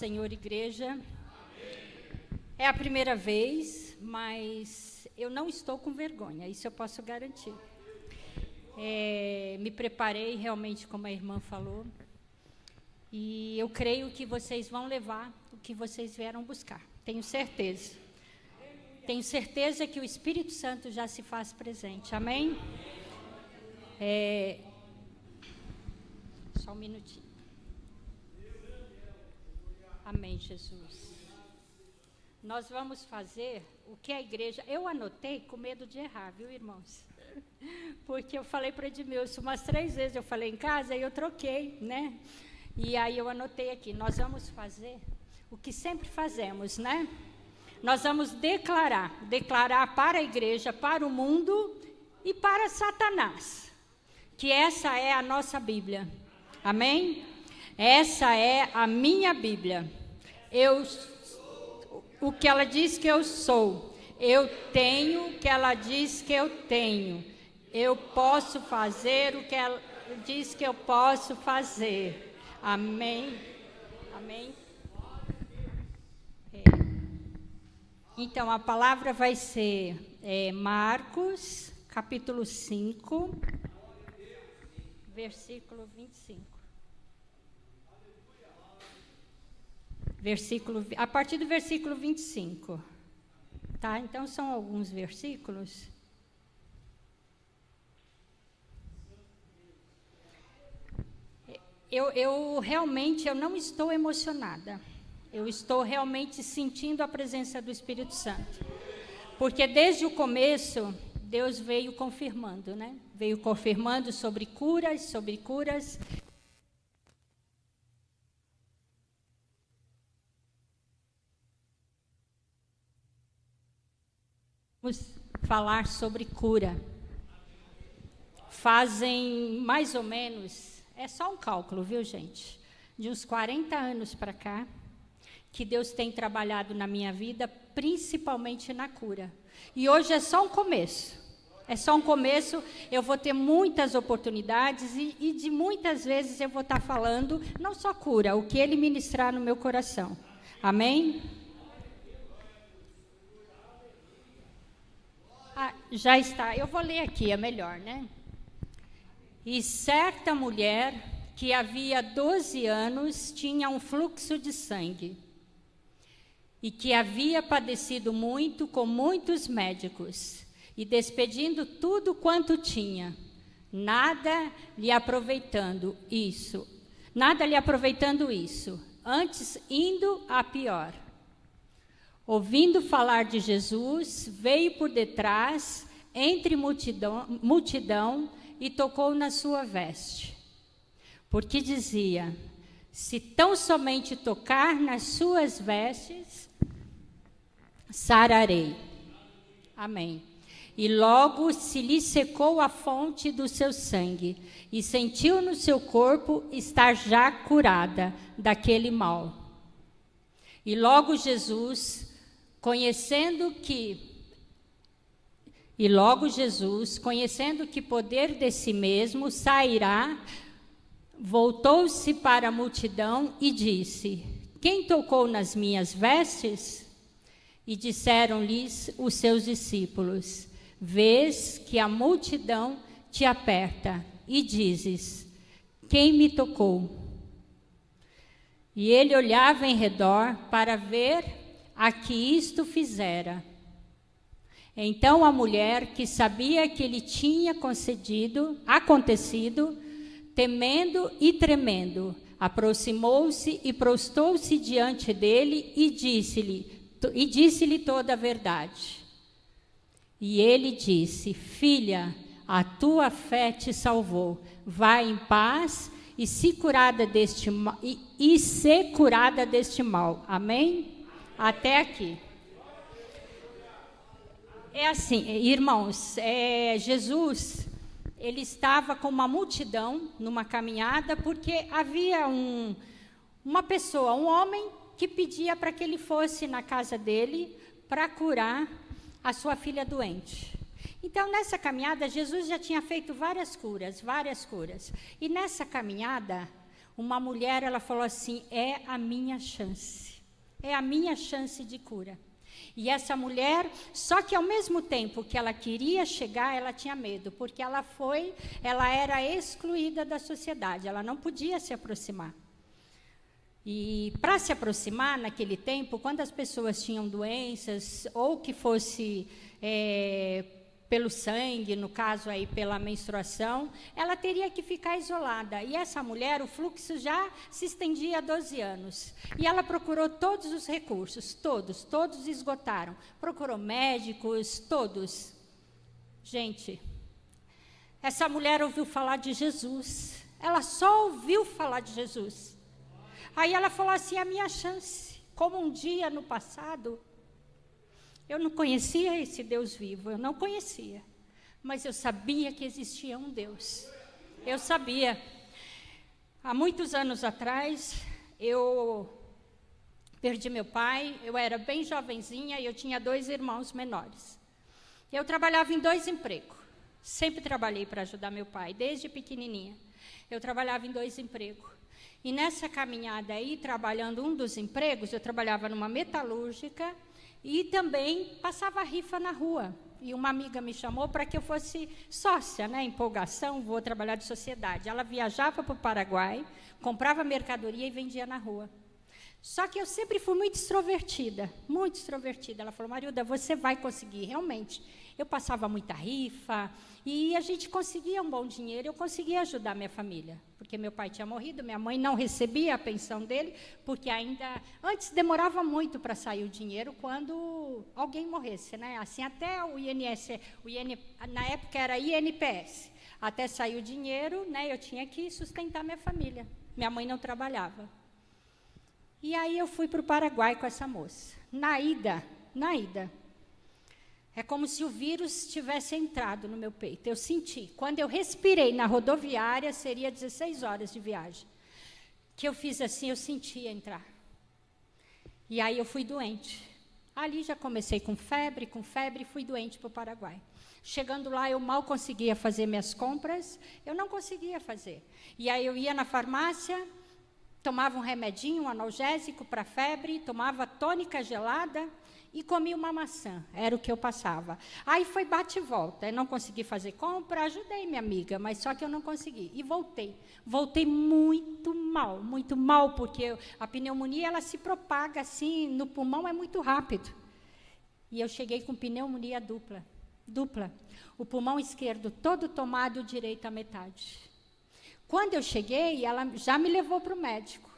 Senhor, igreja. É a primeira vez, mas eu não estou com vergonha, isso eu posso garantir. Me preparei realmente, como a irmã falou, e eu creio que vocês vão levar o que vocês vieram buscar, tenho certeza. Tenho certeza que o Espírito Santo já se faz presente, amém? Só um minutinho. Amém, Jesus. Nós vamos fazer o que a igreja... Eu anotei com medo de errar, viu, irmãos? Porque eu falei para Edmilson umas 3 vezes, eu falei em casa e eu troquei, né? E aí eu anotei aqui, nós vamos fazer o que sempre fazemos, né? Nós vamos declarar para a igreja, para o mundo e para Satanás, que essa é a nossa Bíblia, amém? Essa é a minha Bíblia. O que ela diz que eu sou, eu tenho o que ela diz que eu tenho, eu posso fazer o que ela diz que eu posso fazer, amém? Amém? Então, a palavra vai ser Marcos, capítulo 5, versículo 25. A partir do versículo 25. Tá? Então, são alguns versículos. Eu realmente não estou emocionada. Eu estou realmente sentindo a presença do Espírito Santo. Porque desde o começo, Deus veio confirmando, né? Veio confirmando sobre curas. Vamos falar sobre cura. Fazem mais ou menos, é só um cálculo, viu, gente? De uns 40 anos para cá, que Deus tem trabalhado na minha vida, principalmente na cura. E hoje é só um começo. É só um começo, eu vou ter muitas oportunidades e de muitas vezes eu vou estar falando, não só cura, o que Ele ministrar no meu coração. Amém? Já está, eu vou ler aqui, é melhor, né? E certa mulher que havia 12 anos tinha um fluxo de sangue e que havia padecido muito com muitos médicos e despedindo tudo quanto tinha, nada lhe aproveitando isso, antes indo a pior. Ouvindo falar de Jesus, veio por detrás, entre multidão, e tocou na sua veste. Porque dizia, se tão somente tocar nas suas vestes, sararei. Amém. E logo se lhe secou a fonte do seu sangue, e sentiu no seu corpo estar já curada daquele mal. E logo Jesus, conhecendo que poder de si mesmo sairá, voltou-se para a multidão e disse, quem tocou nas minhas vestes? E disseram-lhes os seus discípulos, vês que a multidão te aperta e dizes, quem me tocou? E ele olhava em redor para ver a que isto fizera. Então a mulher, que sabia que lhe tinha acontecido, temendo e tremendo, aproximou-se e prostou-se diante dele e disse-lhe toda a verdade. E ele disse, filha, a tua fé te salvou, vai em paz e ser curada deste mal. Amém? Até aqui. É assim, irmãos, Jesus, ele estava com uma multidão numa caminhada, porque havia uma pessoa, um homem, que pedia para que ele fosse na casa dele para curar a sua filha doente. Então, nessa caminhada, Jesus já tinha feito várias curas. E nessa caminhada, uma mulher, ela falou assim, é a minha chance de cura. E essa mulher, só que ao mesmo tempo que ela queria chegar, ela tinha medo, porque ela era excluída da sociedade, ela não podia se aproximar. E para se aproximar naquele tempo, quando as pessoas tinham doenças, ou que fosse pelo sangue, no caso aí pela menstruação, ela teria que ficar isolada. E essa mulher, o fluxo já se estendia há 12 anos. E ela procurou todos os recursos, todos esgotaram. Procurou médicos, todos. Gente, essa mulher ouviu falar de Jesus. Ela só ouviu falar de Jesus. Aí ela falou assim, a minha chance. Como um dia no passado, eu não conhecia esse Deus vivo, eu não conhecia. Mas eu sabia que existia um Deus. Eu sabia. Há muitos anos atrás, eu perdi meu pai, eu era bem jovenzinha e eu tinha 2 irmãos menores. Eu trabalhava em 2 empregos. Sempre trabalhei para ajudar meu pai, desde pequenininha. Eu trabalhava em 2 empregos. E nessa caminhada aí, trabalhando um dos empregos, eu trabalhava numa metalúrgica e também passava rifa na rua. E uma amiga me chamou para que eu fosse sócia, né? Empolgação, vou trabalhar de sociedade. Ela viajava para o Paraguai, comprava mercadoria e vendia na rua. Só que eu sempre fui muito extrovertida, muito extrovertida. Ela falou, Marilda, você vai conseguir, realmente. Eu passava muita rifa e a gente conseguia um bom dinheiro, eu conseguia ajudar minha família. Porque meu pai tinha morrido, minha mãe não recebia a pensão dele, porque ainda, antes demorava muito para sair o dinheiro quando alguém morresse, né? Assim, até o na época era INPS. Até sair o dinheiro, né, eu tinha que sustentar minha família. Minha mãe não trabalhava. E aí eu fui para o Paraguai com essa moça. Na ida, é como se o vírus tivesse entrado no meu peito. Eu senti. Quando eu respirei na rodoviária, seria 16 horas de viagem. Que eu fiz assim, eu senti entrar. E aí eu fui doente. Ali já comecei com febre, fui doente para o Paraguai. Chegando lá, eu mal conseguia fazer minhas compras, eu não conseguia fazer. E aí eu ia na farmácia, tomava um remedinho, um analgésico para febre, tomava tônica gelada e comia uma maçã, era o que eu passava. Aí foi bate e volta, eu não consegui fazer compra, ajudei minha amiga, mas só que eu não consegui. E voltei muito mal, porque a pneumonia ela se propaga assim, no pulmão é muito rápido. E eu cheguei com pneumonia dupla. O pulmão esquerdo todo tomado e o direito à metade. Quando eu cheguei, ela já me levou para o médico.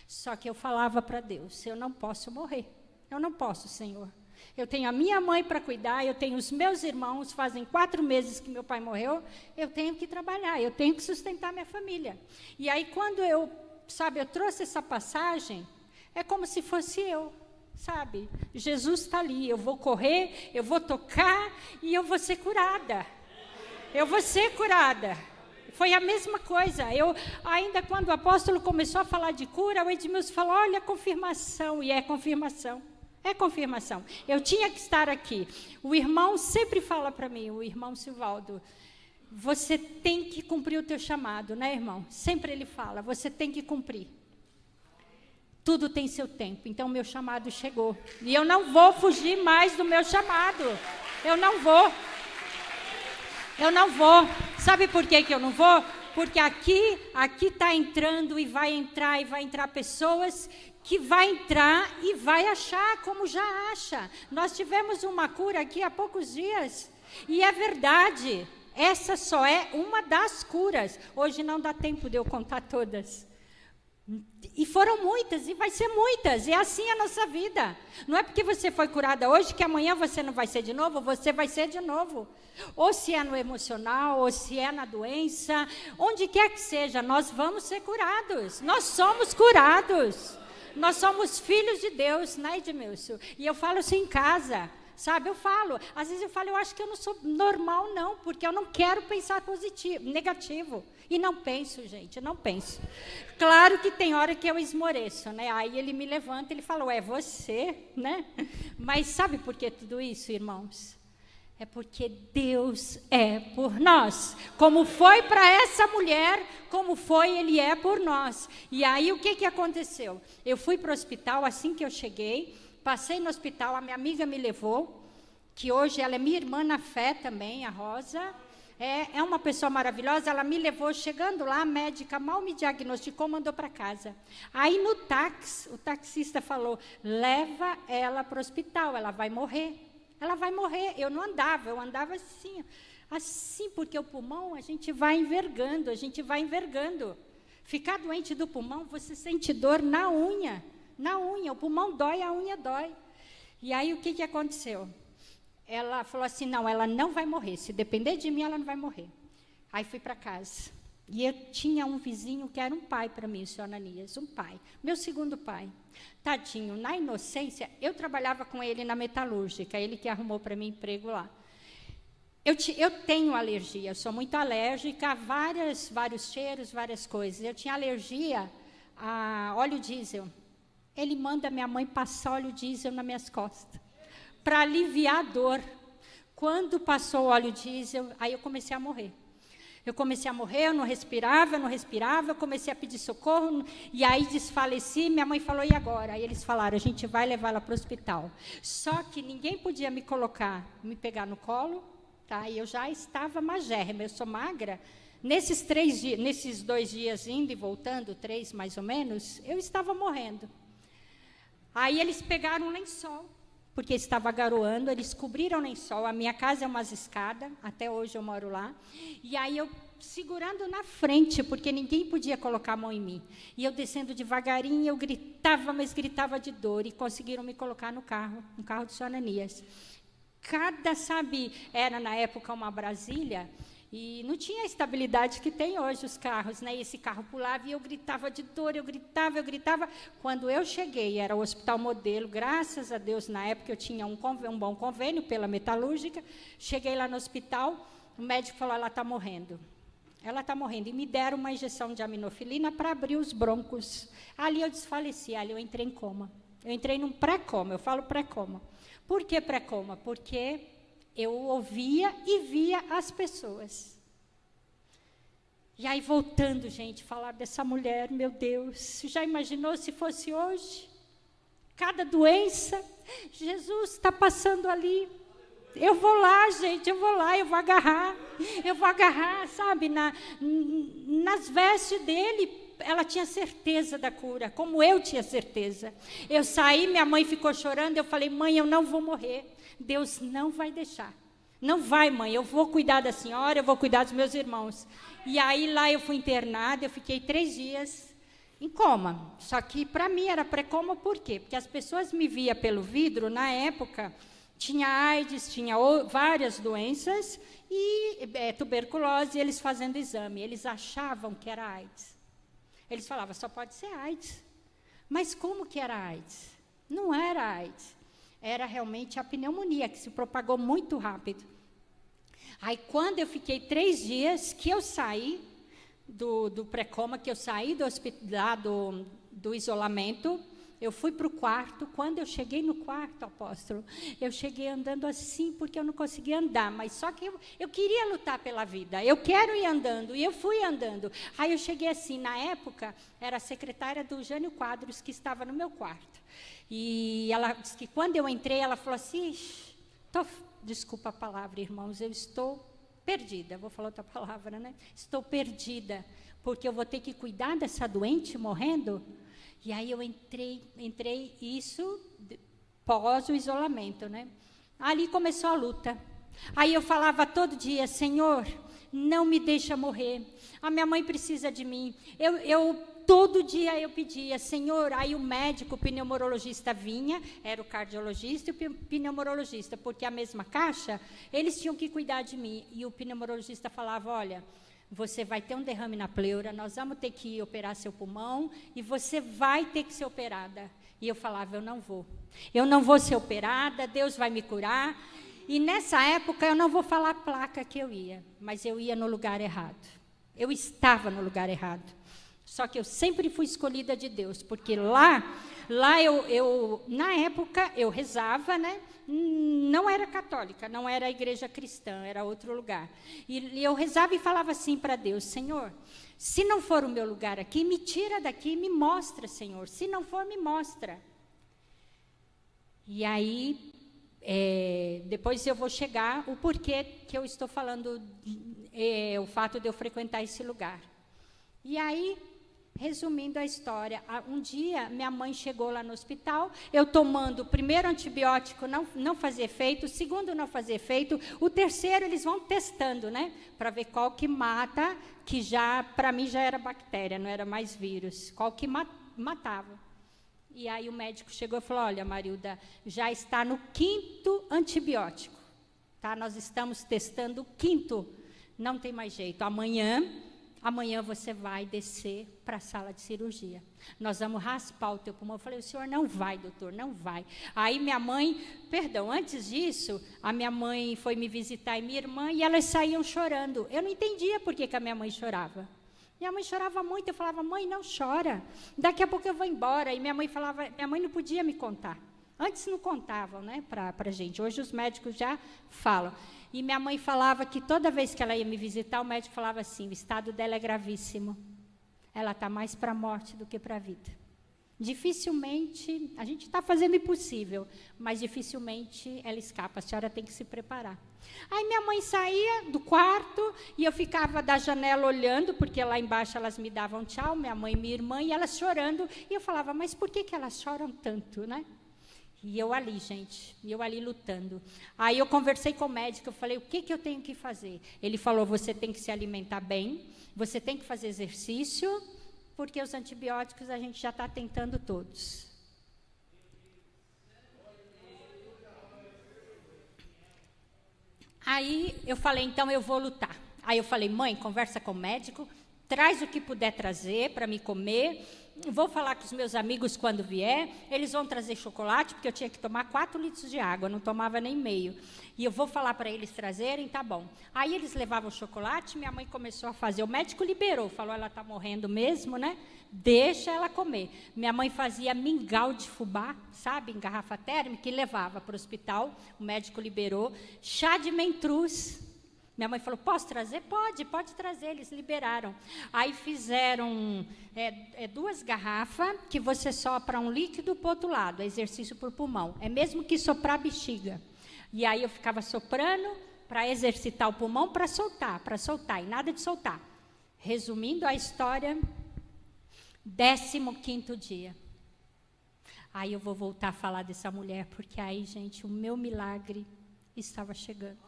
Só que eu falava para Deus, eu não posso morrer. Eu não posso, Senhor. Eu tenho a minha mãe para cuidar, eu tenho os meus irmãos, fazem 4 meses que meu pai morreu, eu tenho que trabalhar, eu tenho que sustentar minha família. E aí, quando eu trouxe essa passagem, é como se fosse eu, sabe? Jesus está ali, eu vou correr, eu vou tocar e eu vou ser curada. Eu vou ser curada. Foi a mesma coisa. Ainda quando o apóstolo começou a falar de cura, o Edmilson falou, olha a confirmação, e é confirmação. É confirmação. Eu tinha que estar aqui. O irmão sempre fala para mim, o irmão Silvaldo, você tem que cumprir o teu chamado, né, irmão? Sempre ele fala, você tem que cumprir. Tudo tem seu tempo. Então, meu chamado chegou. E eu não vou fugir mais do meu chamado. Eu não vou. Sabe por que eu não vou? Porque aqui está entrando e vai entrar pessoas que vai entrar e vai achar como já acha. Nós tivemos uma cura aqui há poucos dias e é verdade, essa só é uma das curas. Hoje não dá tempo de eu contar todas. E foram muitas, e vai ser muitas, e é assim a nossa vida. Não é porque você foi curada hoje que amanhã você não vai ser de novo, você vai ser de novo. Ou se é no emocional, ou se é na doença, onde quer que seja, nós vamos ser curados. Nós somos curados. Nós somos filhos de Deus, né, Edmilson? E eu falo isso em casa, sabe? Às vezes eu acho que eu não sou normal, não, porque eu não quero pensar negativo. E não penso, gente, não penso. Claro que tem hora que eu esmoreço, né? Aí ele me levanta, ele fala, é você, né? Mas sabe por que tudo isso, irmãos? É porque Deus é por nós. Como foi para essa mulher, como foi, Ele é por nós. E aí, o que aconteceu? Eu fui para o hospital, assim que eu cheguei, passei no hospital, a minha amiga me levou, que hoje ela é minha irmã na fé também, a Rosa. É uma pessoa maravilhosa, ela me levou, chegando lá, a médica mal me diagnosticou, mandou para casa. Aí, no táxi, o taxista falou, leva ela para o hospital, ela vai morrer. Ela vai morrer. Eu não andava, eu andava assim, porque o pulmão a gente vai envergando, Ficar doente do pulmão, você sente dor na unha, o pulmão dói, a unha dói. E aí o que aconteceu? Ela falou assim, não, ela não vai morrer, se depender de mim, ela não vai morrer. Aí fui para casa. E eu tinha um vizinho que era um pai para mim, o senhor Ananias, um pai, meu segundo pai. Tadinho, na inocência, eu trabalhava com ele na metalúrgica, ele que arrumou para mim emprego lá. Eu tenho alergia, eu sou muito alérgica a vários cheiros, várias coisas. Eu tinha alergia a óleo diesel. Ele manda minha mãe passar óleo diesel nas minhas costas, para aliviar a dor. Quando passou o óleo diesel, aí eu comecei a morrer. Eu não respirava, eu comecei a pedir socorro, e aí desfaleci, minha mãe falou, e agora? Aí eles falaram, a gente vai levá-la para o hospital. Só que ninguém podia me pegar no colo, tá? E eu já estava magérrima, eu sou magra. Nesses 2 dias indo e voltando, 3 mais ou menos, eu estava morrendo. Aí eles pegaram um lençol, porque estava garoando, eles cobriram o lençol, a minha casa é umas escadas, até hoje eu moro lá, e aí eu segurando na frente, porque ninguém podia colocar a mão em mim, e eu descendo devagarinho, eu gritava, mas gritava de dor, e conseguiram me colocar no carro do senhor Ananias. Era na época uma Brasília, e não tinha a estabilidade que tem hoje os carros, né? E esse carro pulava e eu gritava de dor, eu gritava. Quando eu cheguei, era o Hospital Modelo, graças a Deus, na época eu tinha um bom convênio pela metalúrgica. Cheguei lá no hospital, o médico falou, ela está morrendo. E me deram uma injeção de aminofilina para abrir os broncos. Ali eu desfaleci, ali eu entrei em coma. Eu entrei num pré-coma, eu falo pré-coma. Por que pré-coma? Porque eu ouvia e via as pessoas. E aí, voltando, gente, falar dessa mulher, meu Deus, já imaginou se fosse hoje? Cada doença, Jesus está passando ali. Eu vou lá, gente, eu vou agarrar, sabe, nas vestes dele. Ela tinha certeza da cura, como eu tinha certeza. Eu saí, minha mãe ficou chorando, eu falei, mãe, eu não vou morrer. Deus não vai deixar. Não vai, mãe, eu vou cuidar da senhora, eu vou cuidar dos meus irmãos. E aí, lá eu fui internada, eu fiquei 3 dias em coma. Só que, para mim, era pré-coma, por quê? Porque as pessoas me viam pelo vidro, na época, tinha AIDS, tinha várias doenças, e tuberculose, e eles fazendo exame. Eles achavam que era AIDS. Eles falavam, só pode ser AIDS. Mas como que era AIDS? Não era AIDS. Era realmente a pneumonia, que se propagou muito rápido. Aí, quando eu fiquei 3 dias, que eu saí do pré-coma, que eu saí do isolamento, eu fui para o quarto. Quando eu cheguei no quarto, apóstolo, eu cheguei andando assim, porque eu não conseguia andar, mas só que eu queria lutar pela vida, eu quero ir andando, e eu fui andando. Aí eu cheguei assim, na época, era a secretária do Jânio Quadros, que estava no meu quarto. E ela disse que quando eu entrei, ela falou assim, desculpa a palavra, irmãos, eu estou perdida, vou falar outra palavra, né? Estou perdida, porque eu vou ter que cuidar dessa doente morrendo. E aí eu entrei isso pós o isolamento, né? Ali começou a luta. Aí eu falava todo dia, Senhor, não me deixa morrer. A minha mãe precisa de mim. Todo dia eu pedia, Senhor, aí o médico, o pneumologista vinha, era o cardiologista e o pneumologista, porque a mesma caixa, eles tinham que cuidar de mim. E o pneumologista falava, olha, você vai ter um derrame na pleura, nós vamos ter que operar seu pulmão e você vai ter que ser operada. E eu falava, eu não vou ser operada, Deus vai me curar. E nessa época eu não vou falar a placa que eu ia, mas eu ia no lugar errado. Eu estava no lugar errado. Só que eu sempre fui escolhida de Deus, porque lá eu na época, eu rezava, né? Não era católica, não era a igreja cristã, era outro lugar. E eu rezava e falava assim para Deus: Senhor, se não for o meu lugar aqui, me tira daqui e me mostra, Senhor. Se não for, me mostra. E aí, depois eu vou chegar o porquê que eu estou falando, o fato de eu frequentar esse lugar. E aí, resumindo a história, um dia minha mãe chegou lá no hospital, eu tomando o primeiro antibiótico, não fazia efeito, o segundo não fazia efeito, o terceiro eles vão testando, né? Para ver qual que mata, que já, para mim já era bactéria, não era mais vírus, qual que matava. E aí o médico chegou e falou: olha, Marilda, já está no 5º antibiótico, tá? Nós estamos testando o 5º, não tem mais jeito, Amanhã você vai descer para a sala de cirurgia. Nós vamos raspar o teu pulmão. Eu falei: o senhor não vai, doutor, não vai. Aí minha mãe, antes disso, a minha mãe foi me visitar e minha irmã, e elas saíam chorando. Eu não entendia por que a minha mãe chorava. Minha mãe chorava muito, eu falava: mãe, não chora, daqui a pouco eu vou embora. E minha mãe não podia me contar. Antes não contavam, né, para a gente. Hoje os médicos já falam. E minha mãe falava que toda vez que ela ia me visitar, o médico falava assim: o estado dela é gravíssimo. Ela está mais para a morte do que para a vida. Dificilmente, a gente está fazendo o impossível, mas dificilmente ela escapa, a senhora tem que se preparar. Aí minha mãe saía do quarto e eu ficava da janela olhando, porque lá embaixo elas me davam tchau, minha mãe e minha irmã, e elas chorando. E eu falava: mas por que elas choram tanto, né? E eu ali, gente, lutando. Aí eu conversei com o médico, eu falei: o que eu tenho que fazer? Ele falou: você tem que se alimentar bem, você tem que fazer exercício, porque os antibióticos a gente já está tentando todos. Aí eu falei: então eu vou lutar. Aí eu falei: mãe, conversa com o médico, traz o que puder trazer para me comer. Vou falar com os meus amigos quando vier, eles vão trazer chocolate, porque eu tinha que tomar 4 litros de água, não tomava nem meio. E eu vou falar para eles trazerem, tá bom. Aí eles levavam chocolate, minha mãe começou a fazer. O médico liberou, falou: ela está morrendo mesmo, né? Deixa ela comer. Minha mãe fazia mingau de fubá, sabe, em garrafa térmica, e levava para o hospital. O médico liberou. Chá de mentruz. Minha mãe falou: posso trazer? Pode trazer. Eles liberaram. Aí fizeram 2 garrafas que você sopra um líquido para o outro lado, exercício por pulmão. É mesmo que soprar bexiga. E aí eu ficava soprando para exercitar o pulmão, para soltar, e nada de soltar. Resumindo a história, 15º dia. Aí eu vou voltar a falar dessa mulher, porque aí, gente, o meu milagre estava chegando.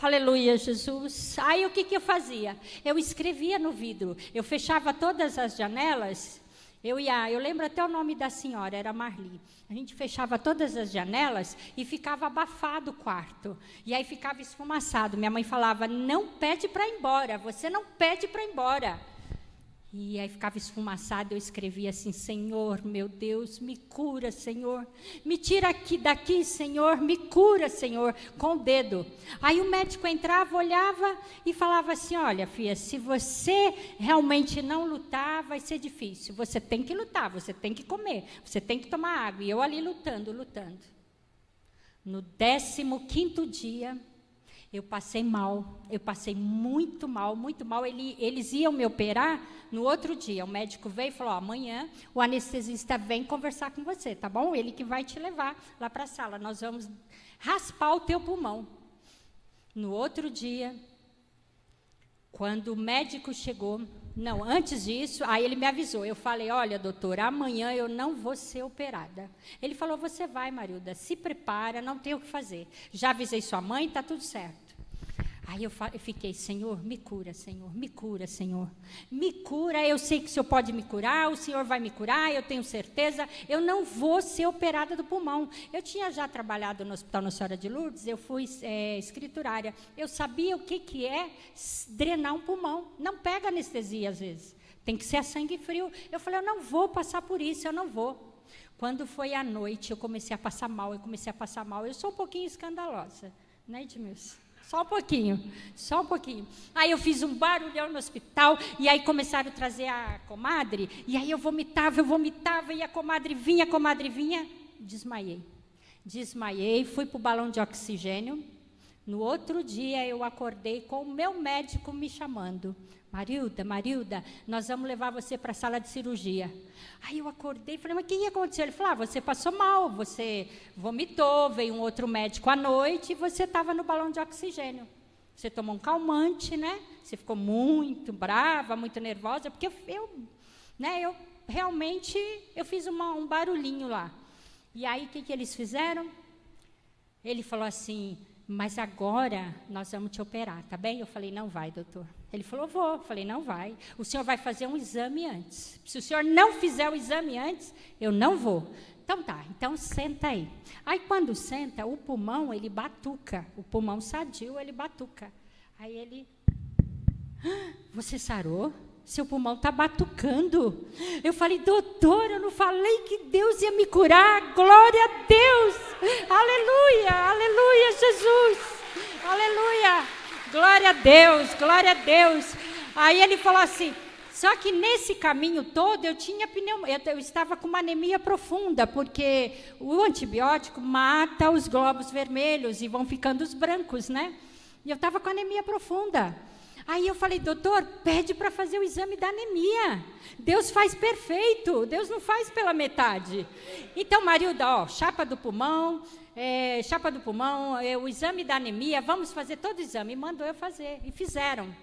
Aleluia, Jesus. Aí o que eu fazia? Eu escrevia no vidro. Eu fechava todas as janelas. Eu lembro até o nome da senhora, era Marli. A gente fechava todas as janelas e ficava abafado o quarto. E aí ficava esfumaçado. Minha mãe falava: não pede para ir embora, você não pede para ir embora. E aí ficava esfumaçado, eu escrevia assim: Senhor, meu Deus, me cura, Senhor. Me tira daqui, Senhor, me cura, Senhor, com o dedo. Aí o médico entrava, olhava e falava assim: olha, filha, se você realmente não lutar, vai ser difícil. Você tem que lutar, você tem que comer, você tem que tomar água. E eu ali lutando. No 15º dia, eu passei mal, eu passei muito mal. Eles iam me operar no outro dia. O médico veio e falou: amanhã o anestesista vem conversar com você, tá bom? Ele que vai te levar lá para a sala, nós vamos raspar o teu pulmão. No outro dia, quando o médico chegou, antes disso, aí ele me avisou. Eu falei: olha, doutor, amanhã eu não vou ser operada. Ele falou: você vai, Marilda, se prepara, não tem o que fazer. Já avisei sua mãe, está tudo certo. Aí eu fiquei: Senhor, me cura, Senhor, me cura, Senhor. Me cura, eu sei que o Senhor pode me curar, o Senhor vai me curar, eu tenho certeza, eu não vou ser operada do pulmão. Eu tinha já trabalhado no Hospital Nossa Senhora de Lourdes, eu fui escriturária. Eu sabia o que é drenar um pulmão. Não pega anestesia às vezes, tem que ser a sangue frio. Eu falei: eu não vou passar por isso, eu não vou. Quando foi à noite, eu comecei a passar mal. Eu sou um pouquinho escandalosa, né, Edmilson? Só um pouquinho, só um pouquinho. Aí eu fiz um barulhão no hospital, e aí começaram a trazer a comadre, e aí eu vomitava, e a comadre vinha, desmaiei, fui para o balão de oxigênio. No outro dia eu acordei com o meu médico me chamando. Marilda, nós vamos levar você para a sala de cirurgia. Aí eu acordei e falei, mas o que aconteceu? Ele falou, você passou mal, você vomitou, veio um outro médico à noite e você estava no balão de oxigênio. Você tomou um calmante, né? Você ficou muito brava, muito nervosa, porque eu realmente fiz um barulhinho lá. E aí, o que eles fizeram? Ele falou assim, mas agora nós vamos te operar, tá bem? Eu falei, não vai, doutor. Ele falou, vou. Eu falei, não vai. O senhor vai fazer um exame antes. Se o senhor não fizer o exame antes, eu não vou. Então tá, então senta aí. Aí quando senta, o pulmão, ele batuca. O pulmão sadio, ele batuca. Aí ele, você sarou? Seu pulmão está batucando. Eu falei, doutor, eu não falei que Deus ia me curar. Glória a Deus. Aleluia, aleluia, Jesus. Aleluia. Glória a Deus, glória a Deus. Aí ele falou assim, só que nesse caminho todo eu tinha pneumonia, eu estava com uma anemia profunda, porque o antibiótico mata os glóbulos vermelhos e vão ficando os brancos, né? E eu estava com anemia profunda. Aí eu falei, doutor, pede para fazer o exame da anemia. Deus faz perfeito, Deus não faz pela metade. Então, Marilda, chapa do pulmão, o exame da anemia, vamos fazer todo o exame. E mandou eu fazer, e fizeram.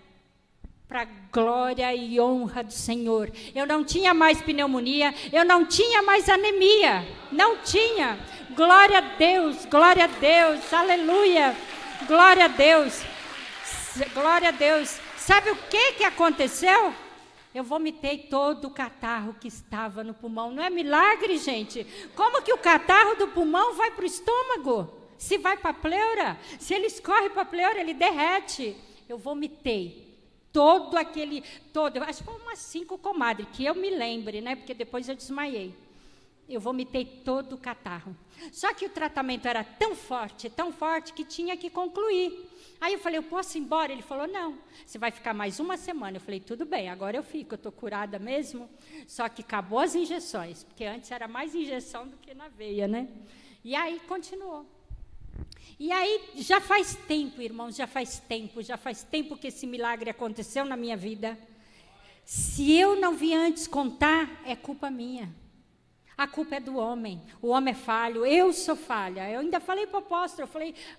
Para glória e honra do Senhor. Eu não tinha mais pneumonia, eu não tinha mais anemia. Não tinha. Glória a Deus, aleluia. Glória a Deus. Glória a Deus. Sabe o que aconteceu? Eu vomitei todo o catarro que estava no pulmão. Não é milagre, gente? Como que o catarro do pulmão vai para o estômago? Se vai para a pleura? Se ele escorre para a pleura, ele derrete. Eu vomitei eu acho que foi umas 5 comadres, que eu me lembre, né? Porque depois eu desmaiei. Eu vomitei todo o catarro. Só que o tratamento era tão forte, que tinha que concluir. Aí eu falei, eu posso ir embora? Ele falou, não, você vai ficar mais uma semana. Eu falei, tudo bem, agora eu fico, eu estou curada mesmo. Só que acabou as injeções, porque antes era mais injeção do que na veia, né? E aí continuou. E aí já faz tempo, irmãos, já faz tempo que esse milagre aconteceu na minha vida. Se eu não vi antes contar, é culpa minha. A culpa é do homem. O homem é falho, eu sou falha. Eu ainda falei para o apóstolo,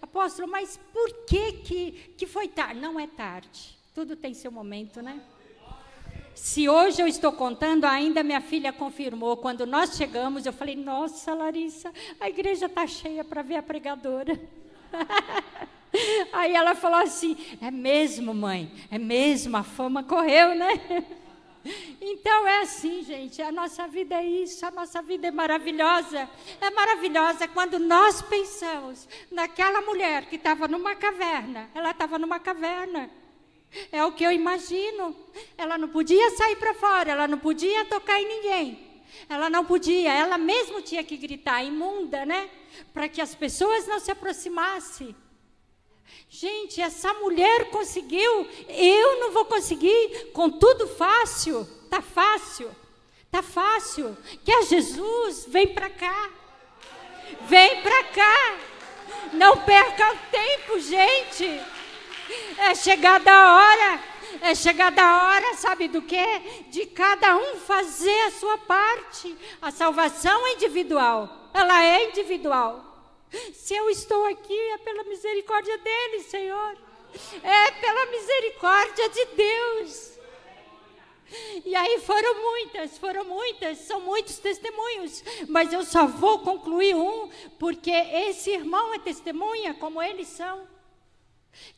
apóstolo, mas por que foi tarde? Não é tarde. Tudo tem seu momento, né? Se hoje eu estou contando, ainda minha filha confirmou. Quando nós chegamos, eu falei, nossa, Larissa, a igreja está cheia para ver a pregadora. Aí ela falou assim, é mesmo, mãe? É mesmo, a fama correu, né? Então é assim, gente, a nossa vida é isso, a nossa vida é maravilhosa quando nós pensamos naquela mulher que estava numa caverna, ela estava numa caverna, é o que eu imagino, ela não podia sair para fora, ela não podia tocar em ninguém, ela não podia, ela mesmo tinha que gritar, imunda, né, para que as pessoas não se aproximassem. Gente, essa mulher conseguiu, eu não vou conseguir, contudo fácil, tá fácil, quer Jesus, vem para cá, não percam tempo, gente, é chegada a hora, sabe do quê? De cada um fazer a sua parte, a salvação é individual, ela é individual. Se eu estou aqui, é pela misericórdia dele, Senhor. É pela misericórdia de Deus. E aí foram muitas, são muitos testemunhos. Mas eu só vou concluir um, porque esse irmão é testemunha, como eles são.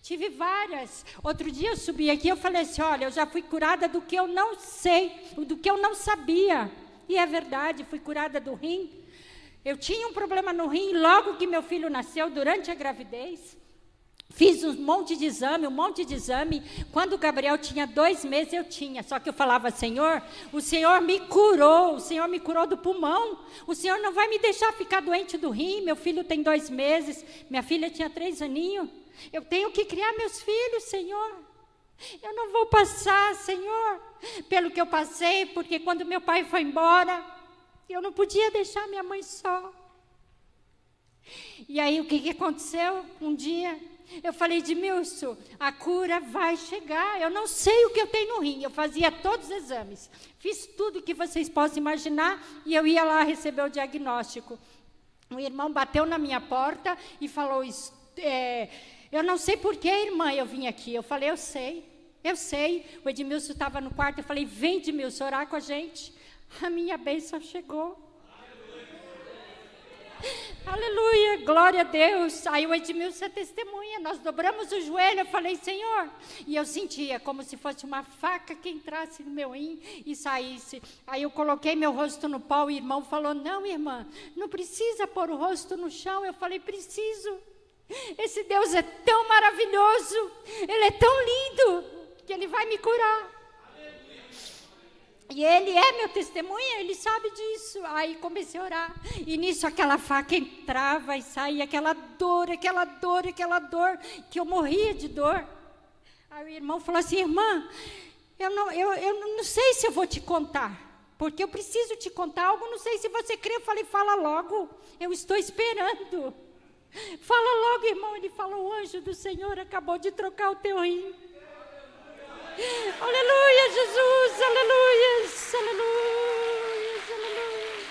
Tive várias. Outro dia eu subi aqui, eu falei assim, olha, eu já fui curada do que eu não sei, do que eu não sabia. E é verdade, fui curada do rim. Eu tinha um problema no rim logo que meu filho nasceu, durante a gravidez. Fiz um monte de exame. Quando o Gabriel tinha 2 meses, eu tinha. Só que eu falava, Senhor, o Senhor me curou do pulmão. O Senhor não vai me deixar ficar doente do rim. Meu filho tem 2 meses, minha filha tinha 3 aninhos. Eu tenho que criar meus filhos, Senhor. Eu não vou passar, Senhor, pelo que eu passei, porque quando meu pai foi embora, eu não podia deixar minha mãe só. E aí o que aconteceu? Um dia eu falei, Edmilson, a cura vai chegar. Eu não sei o que eu tenho no rim. Eu fazia todos os exames, fiz tudo que vocês possam imaginar, e eu ia lá receber o diagnóstico. Um irmão bateu na minha porta e falou, eu não sei por que, irmã, eu vim aqui. Eu falei, eu sei. O Edmilson estava no quarto, eu falei, vem, Edmilson, orar com a gente. A minha bênção chegou. Aleluia, glória a Deus. Aí o Edmilson é testemunha, nós dobramos o joelho, eu falei, Senhor, e eu sentia como se fosse uma faca que entrasse no meu rim e saísse. Aí eu coloquei meu rosto no pau, e o irmão falou, não, irmã, não precisa pôr o rosto no chão. Eu falei, preciso. Esse Deus é tão maravilhoso, Ele é tão lindo, que Ele vai me curar. E Ele é meu testemunha, Ele sabe disso. Aí comecei a orar, e nisso aquela faca entrava e saía, aquela dor, que eu morria de dor. Aí o irmão falou assim, irmã, eu não sei se eu vou te contar, porque eu preciso te contar algo, não sei se você crê. Eu falei, fala logo, eu estou esperando. Fala logo, irmão. Ele falou, o anjo do Senhor acabou de trocar o teu rim. Aleluia, Jesus, aleluia, aleluia, aleluia.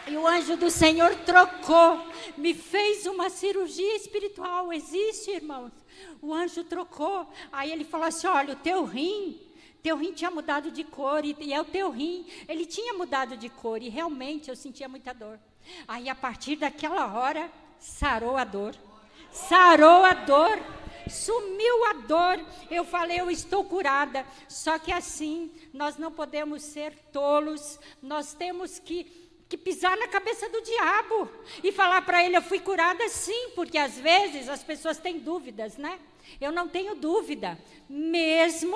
E o anjo do Senhor trocou, me fez uma cirurgia espiritual. Existe, irmãos. O anjo trocou. Aí ele falou assim, olha, o teu rim tinha mudado de cor, e é o teu rim. Ele tinha mudado de cor, e realmente eu sentia muita dor. Aí a partir daquela hora, sarou a dor. Sumiu a dor. Eu falei, eu estou curada. Só que assim, nós não podemos ser tolos. Nós temos que pisar na cabeça do diabo e falar para ele, eu fui curada sim, porque às vezes as pessoas têm dúvidas, né? Eu não tenho dúvida, mesmo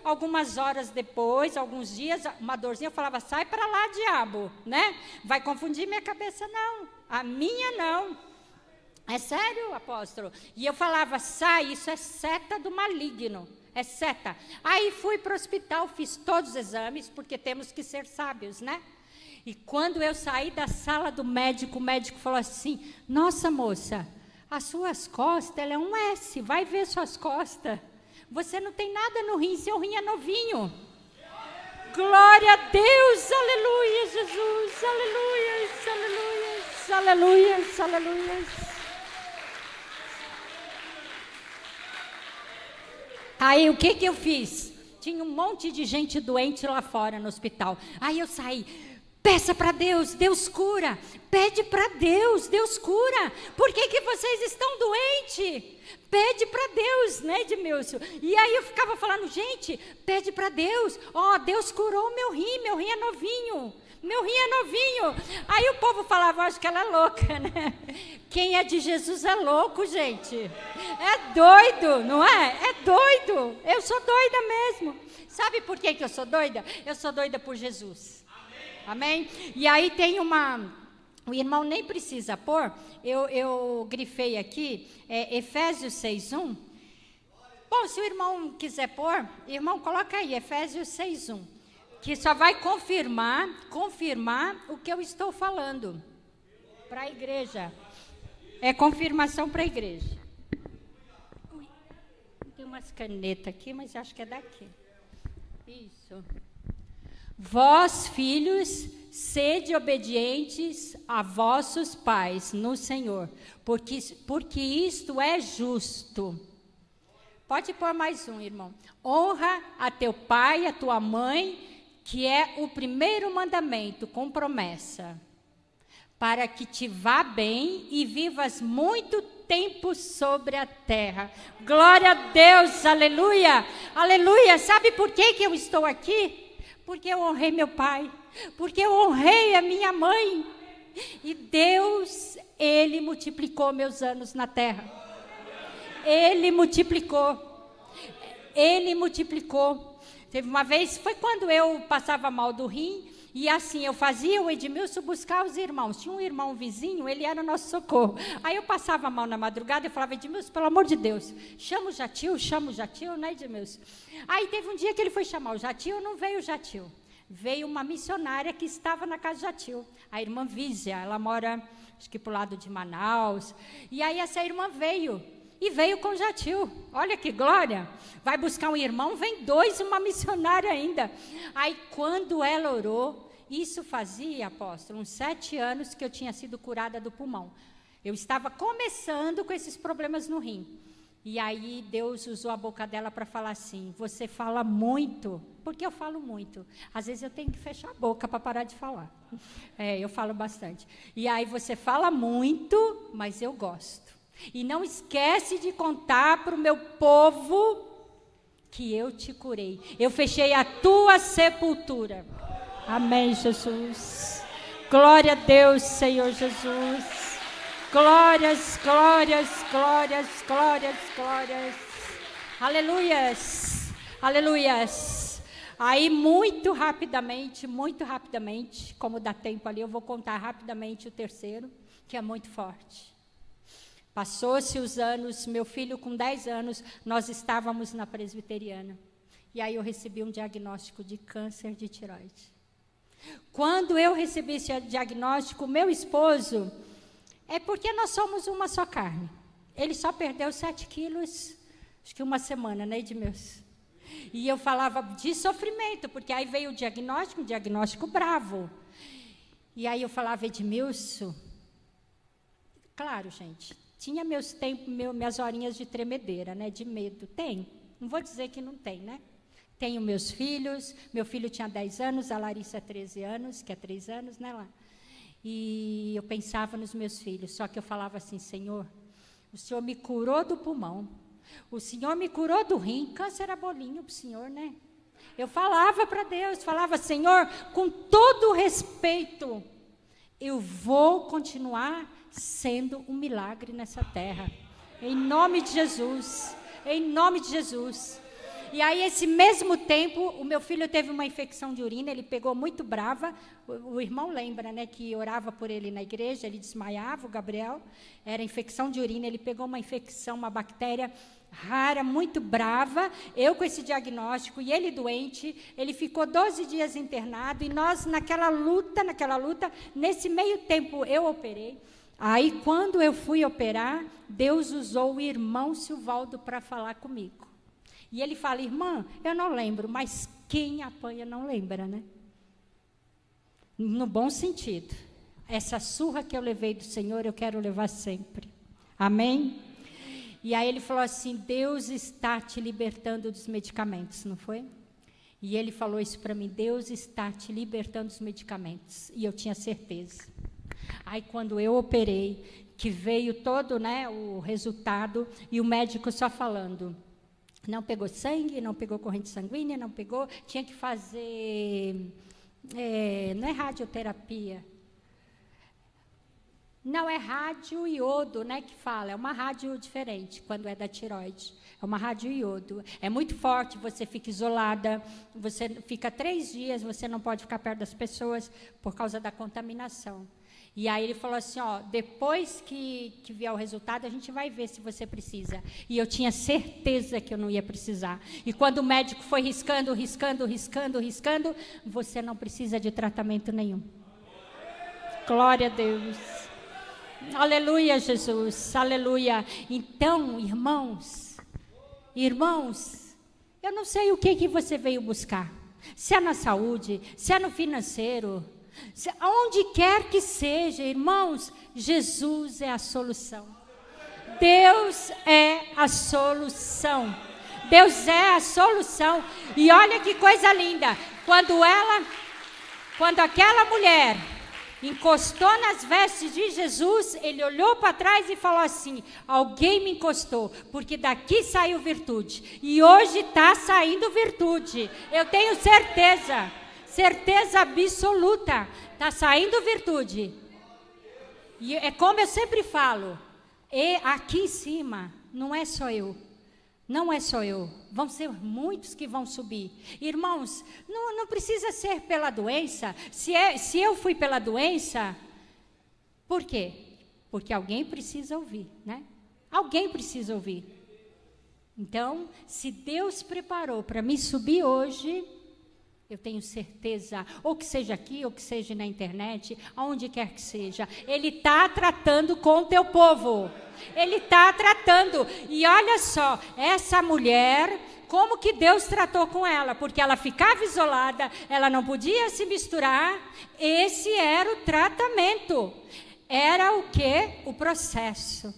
algumas horas depois, alguns dias, uma dorzinha, eu falava, sai para lá, diabo, né? Vai confundir minha cabeça, não, a minha não. É sério, apóstolo? E eu falava, sai, isso é seta do maligno, é seta. Aí fui para o hospital, fiz todos os exames, porque temos que ser sábios, né? E quando eu saí da sala do médico, o médico falou assim, nossa moça, as suas costas, ela é um S, vai ver suas costas. Você não tem nada no rim, seu rim é novinho. Glória a Deus, aleluia, Jesus, aleluia, aleluia, aleluia. Aí o que eu fiz? Tinha um monte de gente doente lá fora no hospital. Aí eu saí, peça para Deus, Deus cura. Pede para Deus, Deus cura. Por que vocês estão doentes? Pede para Deus, né, Edmilson? E aí eu ficava falando, gente, pede para Deus. Ó, Deus curou meu rim é novinho. Meu rim é novinho. Aí o povo falava, acho que ela é louca, né? Quem é de Jesus é louco, gente. É doido, não é? É doido. Eu sou doida mesmo. Sabe por que eu sou doida? Eu sou doida por Jesus. Amém? E aí tem o irmão nem precisa pôr, eu grifei aqui, Efésios 6:1. Bom, se o irmão quiser pôr, irmão, coloca aí, Efésios 6:1. Que só vai confirmar o que eu estou falando para a igreja. É confirmação para a igreja. Tem umas canetas aqui, mas acho que é daqui. Isso. Vós, filhos, sede obedientes a vossos pais no Senhor, porque isto é justo. Pode pôr mais um, irmão. Honra a teu pai e a tua mãe, que é o primeiro mandamento com promessa, para que te vá bem e vivas muito tempo sobre a terra. Glória a Deus, aleluia, aleluia. Sabe por que eu estou aqui? Porque eu honrei meu pai, porque eu honrei a minha mãe, e Deus, Ele multiplicou meus anos na terra. Ele multiplicou. Teve uma vez, foi quando eu passava mal do rim, E assim, eu fazia o Edmilson buscar os irmãos. Tinha um irmão vizinho, ele era o nosso socorro. Aí eu passava a mão na madrugada e falava, Edmilson, pelo amor de Deus, chama o Jatil, né, Edmilson? Aí teve um dia que ele foi chamar o Jatil, não veio o Jatil. Veio uma missionária que estava na casa do Jatil, a irmã Vísia, ela mora, acho que pro lado de Manaus. E aí essa irmã veio. E veio com o Jatil, olha que glória, vai buscar um irmão, vem 2 e uma missionária ainda. Aí quando ela orou, isso fazia, apóstolo, uns 7 anos que eu tinha sido curada do pulmão. Eu estava começando com esses problemas no rim. E aí Deus usou a boca dela para falar assim, você fala muito, porque eu falo muito. Às vezes eu tenho que fechar a boca para parar de falar. Eu falo bastante. E aí você fala muito, mas eu gosto. E não esquece de contar para o meu povo que eu te curei. Eu fechei a tua sepultura. Amém, Jesus. Glória a Deus, Senhor Jesus. Glórias, glórias, glórias, glórias, glórias. Aleluias, aleluias. Aí, muito rapidamente, como dá tempo ali, eu vou contar rapidamente o terceiro, que é muito forte. Passou-se os anos, meu filho com 10 anos, nós estávamos na presbiteriana. E aí eu recebi um diagnóstico de câncer de tireoide. Quando eu recebi esse diagnóstico, meu esposo, é porque nós somos uma só carne. Ele só perdeu 7 quilos, acho que uma semana, né, Edmilson? E eu falava de sofrimento, porque aí veio o diagnóstico, um diagnóstico bravo. E aí eu falava, Edmilson, claro, gente, tinha meus tempos, minhas horinhas de tremedeira, né, de medo. Tem, não vou dizer que não tem, né? Tenho meus filhos, meu filho tinha 10 anos, a Larissa é 13 anos, que é 3 anos, né, lá. E eu pensava nos meus filhos, só que eu falava assim, Senhor, o Senhor me curou do pulmão, o Senhor me curou do rim, câncer era bolinho para o Senhor, né? Eu falava para Deus, falava, Senhor, com todo o respeito, eu vou continuar sendo um milagre nessa terra, em nome de Jesus, em nome de Jesus. E aí, esse mesmo tempo, o meu filho teve uma infecção de urina, ele pegou muito brava, o irmão lembra, né, que orava por ele na igreja, ele desmaiava, o Gabriel, era infecção de urina, ele pegou uma infecção, uma bactéria rara, muito brava, eu com esse diagnóstico, e ele doente, ele ficou 12 dias internado, e nós naquela luta, nesse meio tempo eu operei. Aí, quando eu fui operar, Deus usou o irmão Silvaldo para falar comigo. E ele fala, irmã, eu não lembro, mas quem apanha não lembra, né? No bom sentido. Essa surra que eu levei do Senhor, eu quero levar sempre. Amém? E aí ele falou assim, Deus está te libertando dos medicamentos, não foi? E ele falou isso para mim, Deus está te libertando dos medicamentos. E eu tinha certeza. Aí, quando eu operei, que veio todo, né, o resultado, e o médico só falando, não pegou sangue, não pegou corrente sanguínea, não pegou, tinha que fazer, não é radioterapia, não é radioiodo, né, que fala, é uma rádio diferente, quando é da tireoide, é uma radioiodo, é muito forte, você fica isolada, você fica 3 dias, você não pode ficar perto das pessoas, por causa da contaminação. E aí ele falou assim, ó, depois que vier o resultado, a gente vai ver se você precisa. E eu tinha certeza que eu não ia precisar. E quando o médico foi riscando, você não precisa de tratamento nenhum. Glória a Deus. Aleluia, Jesus, aleluia. Então, irmãos, eu não sei o que você veio buscar. Se é na saúde, se é no financeiro, onde quer que seja, irmãos, Jesus é a solução. Deus é a solução. Deus é a solução. E olha que coisa linda. Quando aquela mulher encostou nas vestes de Jesus, ele olhou para trás e falou assim, alguém me encostou, porque daqui saiu virtude. E hoje está saindo virtude. Eu tenho certeza absoluta, está saindo virtude. E é como eu sempre falo, e aqui em cima, não é só eu, Não é só eu, vão ser muitos que vão subir. Irmãos, não precisa ser pela doença. Se eu fui pela doença, por quê? Porque alguém precisa ouvir, né? Alguém precisa ouvir. Então, se Deus preparou para me subir hoje, eu tenho certeza, ou que seja aqui, ou que seja na internet, aonde quer que seja, Ele está tratando com o teu povo. Ele está tratando. E olha só, essa mulher, como que Deus tratou com ela? Porque ela ficava isolada, ela não podia se misturar. Esse era o tratamento. Era o quê? O processo.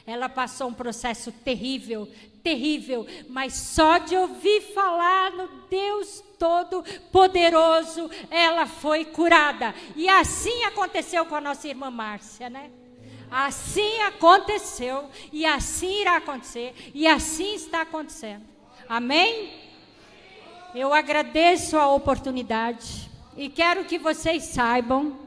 Ela passou um processo terrível, terrível, mas só de ouvir falar no Deus Todo-Poderoso, ela foi curada. E assim aconteceu com a nossa irmã Márcia, né? Assim aconteceu, e assim irá acontecer, e assim está acontecendo. Amém? Eu agradeço a oportunidade, e quero que vocês saibam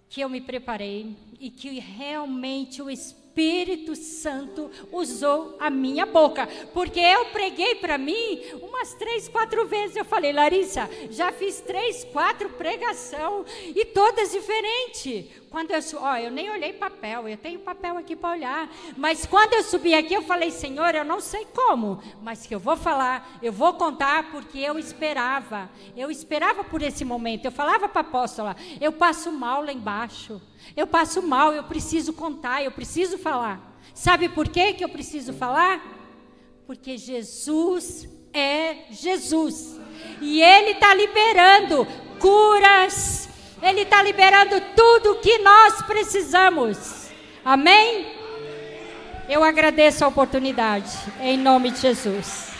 que eu me preparei, e que realmente o Espírito Santo usou a minha boca, porque eu preguei para mim umas 3, 4 vezes. Eu falei, Larissa, já fiz 3, 4 pregação e todas diferentes. Quando eu nem olhei papel, eu tenho papel aqui para olhar, mas quando eu subi aqui eu falei, Senhor, eu não sei como, mas que eu vou falar, eu vou contar, porque eu esperava por esse momento. Eu falava para a apóstola, eu passo mal lá embaixo, eu passo mal, eu preciso contar, eu preciso falar. Sabe por que eu preciso falar? Porque Jesus é Jesus, e Ele está liberando curas, Ele está liberando tudo o que nós precisamos. Amém? Eu agradeço a oportunidade, em nome de Jesus.